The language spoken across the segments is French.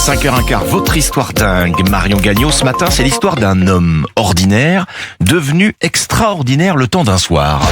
5h15, votre histoire dingue. Marion Gagnon, ce matin, c'est l'histoire d'un homme ordinaire devenu extraordinaire le temps d'un soir.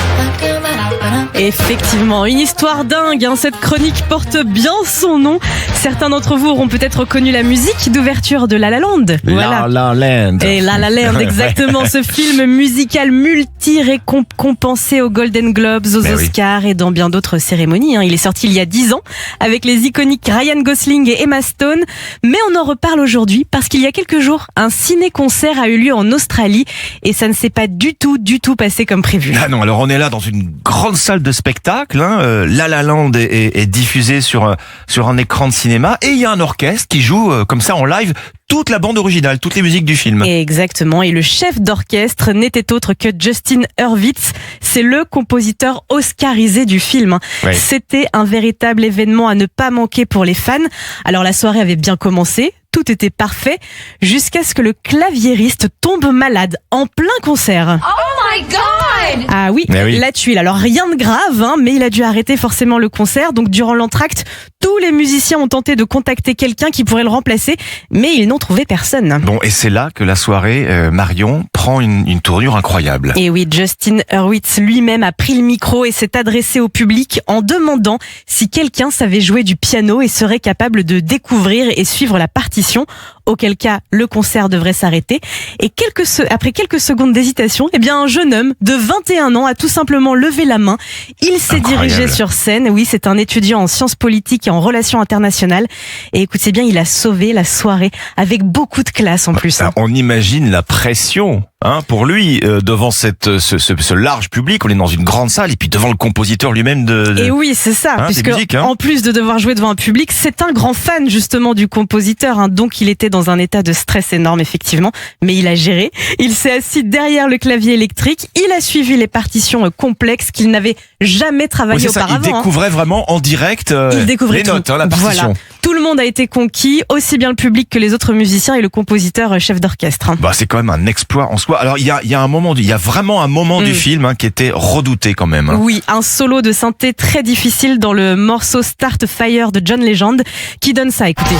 Effectivement, une histoire dingue, cette chronique porte bien son nom. Certains d'entre vous auront peut-être reconnu la musique d'ouverture de La La Land. Voilà. La La Land. Et La La Land, exactement, ce film musical multi-récompensé aux Golden Globes, aux Oscars et dans bien d'autres cérémonies. Il est sorti il y a 10 ans avec les iconiques Ryan Gosling et Emma Stone. Mais on en reparle aujourd'hui parce qu'il y a quelques jours, un ciné-concert a eu lieu en Australie et ça ne s'est pas du tout passé comme prévu. Ah non, alors on est là dans une grande salle de spectacle. La La Land est diffusée sur un écran de cinéma et il y a un orchestre qui joue comme ça en live toute la bande originale, toutes les musiques du film. Exactement, et le chef d'orchestre n'était autre que Justin Hurwitz. C'est le compositeur oscarisé du film. Oui. C'était un véritable événement à ne pas manquer pour les fans. Alors la soirée avait bien commencé, tout était parfait, jusqu'à ce que le claviériste tombe malade en plein concert. Oh my God! Ah oui, la tuile. Alors rien de grave, mais il a dû arrêter forcément le concert. Donc durant l'entracte, tous les musiciens ont tenté de contacter quelqu'un qui pourrait le remplacer, mais ils n'ont trouvé personne. Bon, et c'est là que la soirée, Marion, prend une tournure incroyable. Et oui, Justin Hurwitz lui-même a pris le micro et s'est adressé au public en demandant si quelqu'un savait jouer du piano et serait capable de découvrir et suivre la partition. Auquel cas, le concert devrait s'arrêter. Et après quelques secondes d'hésitation, un jeune homme de 21 ans a tout simplement levé la main. Il s'est dirigé sur scène. Oui, c'est un étudiant en sciences politiques et en relations internationales. Et écoutez bien, il a sauvé la soirée avec beaucoup de classe en plus. On imagine la pression pour lui devant ce large public. On est dans une grande salle et puis devant le compositeur lui-même Et oui, c'est ça, puisque en plus de devoir jouer devant un public, c'est un grand fan justement du compositeur, donc il était dans un état de stress énorme effectivement, mais il a géré. Il s'est assis derrière le clavier électrique, il a suivi les partitions complexes qu'il n'avait jamais travaillées auparavant. Il découvrait vraiment en direct les notes, la partition. Voilà. Tout le monde a été conquis, aussi bien le public que les autres musiciens et le compositeur chef d'orchestre. C'est quand même un exploit en soi. Alors il y a vraiment un moment du film qui était redouté quand même. Oui, un solo de synthé très difficile dans le morceau Start a Fire de John Legend qui donne ça, écoutez.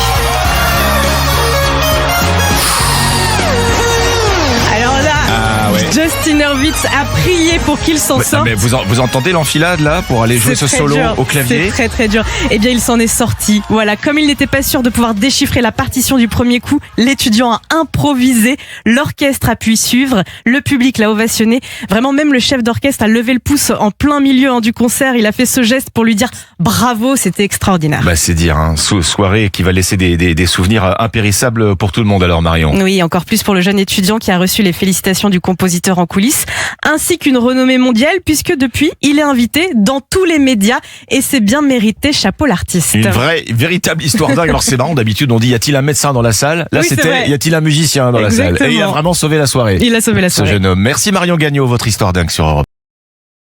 Justin Hurwitz a prié pour qu'il s'en sorte. Mais vous entendez l'enfilade là pour aller jouer ce solo au clavier? C'est très dur. Il s'en est sorti. Voilà, comme il n'était pas sûr de pouvoir déchiffrer la partition du premier coup, l'étudiant a improvisé, l'orchestre a pu suivre, le public l'a ovationné. Vraiment, même le chef d'orchestre a levé le pouce en plein milieu du concert. Il a fait ce geste pour lui dire bravo, c'était extraordinaire. C'est dire, soirée qui va laisser des souvenirs impérissables pour tout le monde alors, Marion. Oui, encore plus pour le jeune étudiant qui a reçu les félicitations du compositeur en coulisses, ainsi qu'une renommée mondiale, puisque depuis, il est invité dans tous les médias et c'est bien mérité, chapeau l'artiste. Une véritable histoire dingue. Alors c'est marrant, d'habitude on dit y a-t-il un médecin dans la salle? Là c'était y a-t-il un musicien dans la salle? Et il a vraiment sauvé la soirée. Il a sauvé la soirée. Ce jeune homme. Merci Marion Gagnon, votre histoire dingue sur Europe.